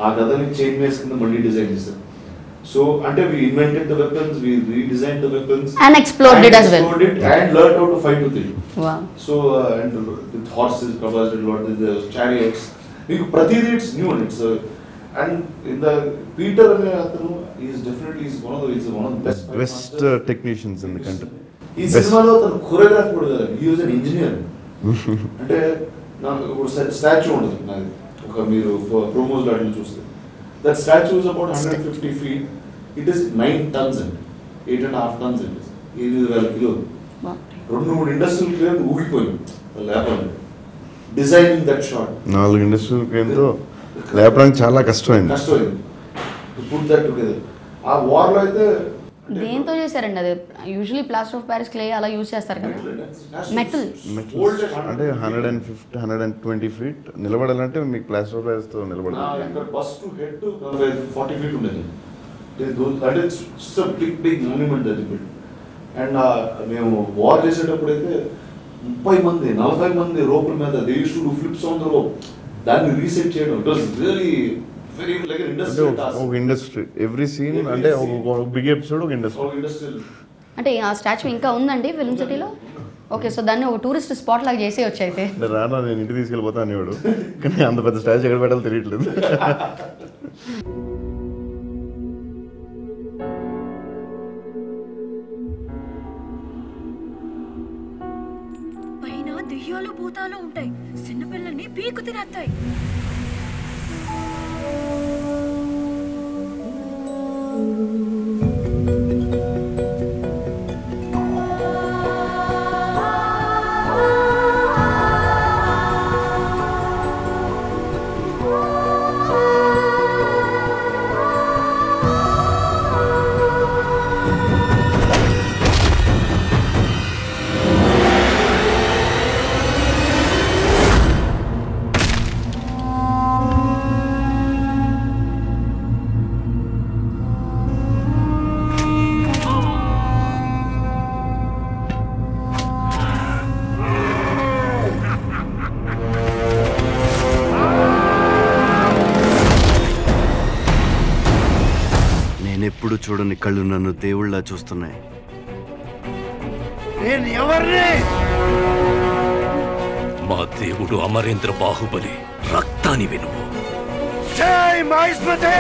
ఆ గదని చైన్ వేస్ కింద మళ్ళీ డిజైన్ చేశారు. సో అంటే we invented the weapons, we redesigned the weapons and explored it as well and learned how to fight with it. Wow. So and with horses, Prabhas, the chariots, మీకు ప్రతిదీ it's new and it's and in the Peter అనే అతను is definitely is one of the best technicians in the country. ఈ సినిమాలో తను choreograph కూడా కదా, he was an engineer. అంటే నాకు ఇప్పుడు స్టాచ్యూ ఉంటుంది నాది, ఒక మీరు ప్రోమోస్ లాంటివి చూస్తే that statue is about 150 feet. It is 9 tons అండి, 8.5 tons అండి, 8,000 కిలోలు. 2-3 ఇండస్ట్రియల్ క్రేన్ ఊగిపోయింది లేపాలి డిజైనింగ్ దట్ షాట్. 4 ఇండస్ట్రియల్ క్రేన్తో లేపడానికి చాలా కష్టమైంది. Put that together. ఆ వార్లో అయితే దేంతో చేశారండి అది? Usually plaster of Paris clay అలా యూజ్ చేస్తారు కదా. మెటల్ అంటే 120 feet నిలబడాలంటే మీకు ప్లాస్టర్ ఆఫ్ ప్యారిస్ తో నిలబడాలి. Bus to head to 40 feet ఉండేది. అంటే ఇట్స్ అ బిగ్ మాన్యుమెంట్ అది. అండ్ మేము వార్ చేసేటప్పుడు అయితే 30 మంది 40 మంది రోపుల మీద they used to do flips on the rope. దాన్ని రీసెట్ చేయడం it was really very like అంటే ఇండస్ట్రియల్ టాస్క్. ఒక ఇండస్ట్రీ ఎవ్రీ సీన్ అంటే ఒక బిగ్ ఎపిసోడ్ ఒక ఇండస్ట్రీ. ఇండస్ట్రియల్ అంటే ఆ స్టాచ్యూ ఇంకా ఉందండి ఫిల్మ్ సిటీలో? ఓకే, సో దాన్ని ఒక టూరిస్ట్ స్పాట్ లాగా చేసేయచ్చు అయితే. అంటే రానా నేను ఇంటికి తీసుకెళ్ళిపోతా అనేవాడు, కానీ అంత పెద్ద స్టాచ్యూ ఎక్కడ పెట్టాలో తెలియట్లేదు. పైన దెయ్యాలు భూతాలు ఉంటాయి, చిన్నపిల్లల్ని పీకు తినేస్తాయి. నేనెప్పుడు చూడని కళ్ళు నన్ను దేవుళ్ళ చూస్తున్నాయి. నేను ఎవరిని? మా దేవుడు అమరేంద్ర బాహుబలి రక్తాన్ని వినువు. జై మహేష్మతి.